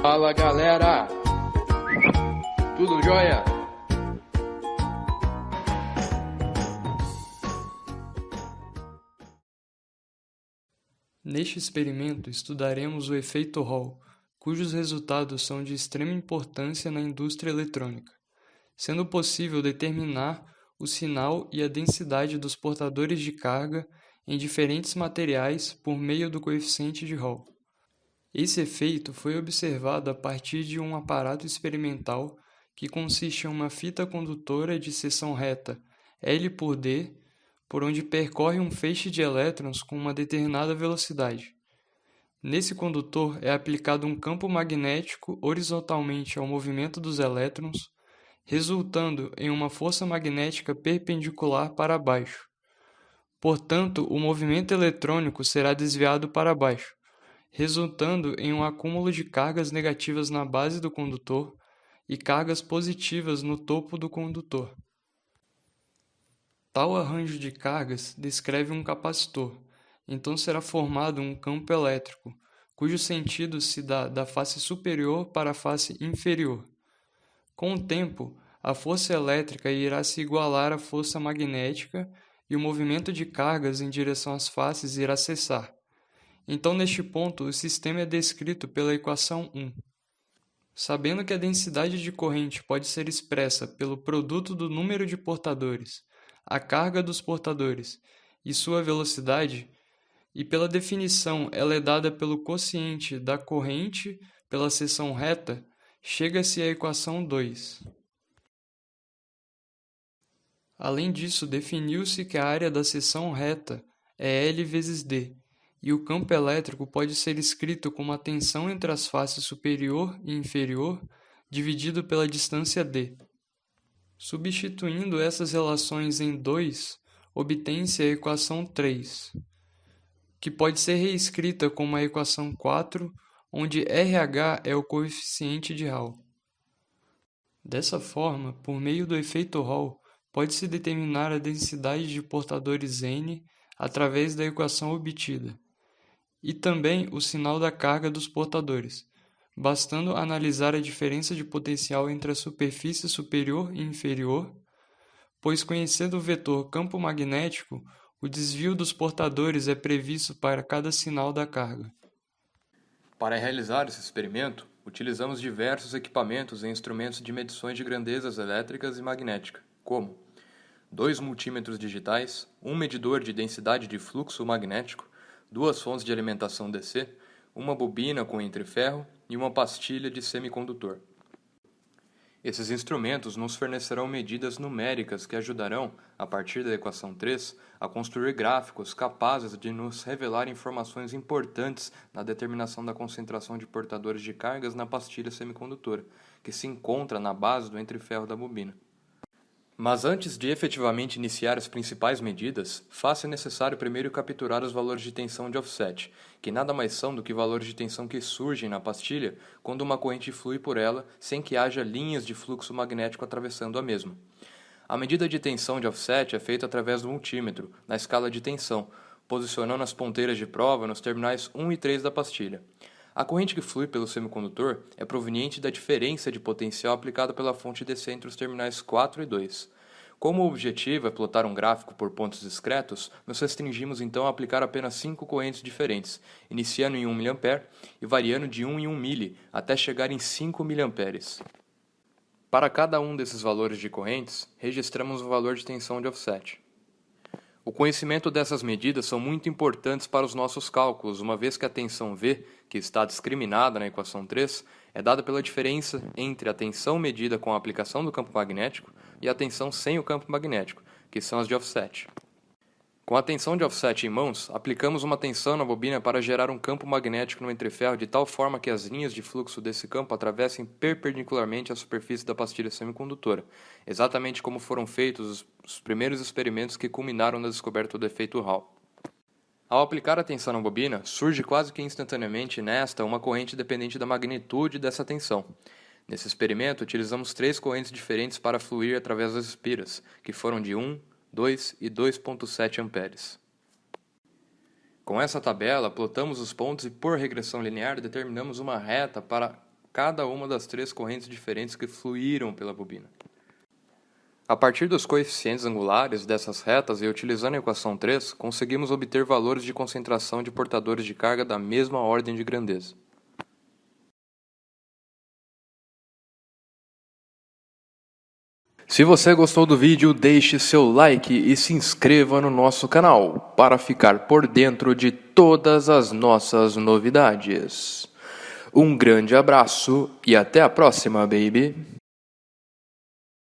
Fala galera, tudo jóia? Neste experimento estudaremos o efeito Hall, cujos resultados são de extrema importância na indústria eletrônica, sendo possível determinar o sinal e a densidade dos portadores de carga em diferentes materiais por meio do coeficiente de Hall. Esse efeito foi observado a partir de um aparato experimental que consiste em uma fita condutora de seção reta L por D, por onde percorre um feixe de elétrons com uma determinada velocidade. Nesse condutor é aplicado um campo magnético horizontalmente ao movimento dos elétrons, resultando em uma força magnética perpendicular para baixo. Portanto, o movimento eletrônico será desviado para baixo, resultando em um acúmulo de cargas negativas na base do condutor e cargas positivas no topo do condutor. Tal arranjo de cargas descreve um capacitor, então será formado um campo elétrico, cujo sentido se dá da face superior para a face inferior. Com o tempo, a força elétrica irá se igualar à força magnética e o movimento de cargas em direção às faces irá cessar. Então, neste ponto, o sistema é descrito pela equação 1. Sabendo que a densidade de corrente pode ser expressa pelo produto do número de portadores, a carga dos portadores e sua velocidade, e pela definição ela é dada pelo quociente da corrente pela seção reta, chega-se à equação 2. Além disso, definiu-se que a área da seção reta é L vezes D, e o campo elétrico pode ser escrito como a tensão entre as faces superior e inferior dividido pela distância D. Substituindo essas relações em 2, obtém-se a equação 3, que pode ser reescrita como a equação 4, onde RH é o coeficiente de Hall. Dessa forma, por meio do efeito Hall, pode-se determinar a densidade de portadores N através da equação obtida, e também o sinal da carga dos portadores, bastando analisar a diferença de potencial entre a superfície superior e inferior, pois conhecendo o vetor campo magnético, o desvio dos portadores é previsto para cada sinal da carga. Para realizar esse experimento, utilizamos diversos equipamentos e instrumentos de medições de grandezas elétricas e magnética, como 2 multímetros digitais, um medidor de densidade de fluxo magnético, 2 fontes de alimentação DC, uma bobina com entreferro e uma pastilha de semicondutor. Esses instrumentos nos fornecerão medidas numéricas que ajudarão, a partir da equação 3, a construir gráficos capazes de nos revelar informações importantes na determinação da concentração de portadores de cargas na pastilha semicondutora, que se encontra na base do entreferro da bobina. Mas antes de efetivamente iniciar as principais medidas, faz-se necessário primeiro capturar os valores de tensão de offset, que nada mais são do que valores de tensão que surgem na pastilha quando uma corrente flui por ela sem que haja linhas de fluxo magnético atravessando a mesma. A medida de tensão de offset é feita através do multímetro, na escala de tensão, posicionando as ponteiras de prova nos terminais 1 e 3 da pastilha. A corrente que flui pelo semicondutor é proveniente da diferença de potencial aplicada pela fonte DC entre os terminais 4 e 2. Como o objetivo é plotar um gráfico por pontos discretos, nos restringimos então a aplicar apenas 5 correntes diferentes, iniciando em 1 mA e variando de 1 em 1 mili até chegar em 5 mA. Para cada um desses valores de correntes, registramos o valor de tensão de offset. O conhecimento dessas medidas são muito importantes para os nossos cálculos, uma vez que a tensão V, que está discriminada na equação 3, é dada pela diferença entre a tensão medida com a aplicação do campo magnético e a tensão sem o campo magnético, que são as de offset. Com a tensão de offset em mãos, aplicamos uma tensão na bobina para gerar um campo magnético no entreferro de tal forma que as linhas de fluxo desse campo atravessem perpendicularmente à superfície da pastilha semicondutora, exatamente como foram feitos os primeiros experimentos que culminaram na descoberta do efeito Hall. Ao aplicar a tensão na bobina, surge quase que instantaneamente nesta uma corrente dependente da magnitude dessa tensão. Nesse experimento, utilizamos 3 correntes diferentes para fluir através das espiras, que foram de 1, 2 e 2,7 amperes. Com essa tabela, plotamos os pontos e, por regressão linear, determinamos uma reta para cada uma das 3 correntes diferentes que fluíram pela bobina. A partir dos coeficientes angulares dessas retas e utilizando a equação 3, conseguimos obter valores de concentração de portadores de carga da mesma ordem de grandeza. Se você gostou do vídeo, deixe seu like e se inscreva no nosso canal para ficar por dentro de todas as nossas novidades. Um grande abraço e até a próxima, baby!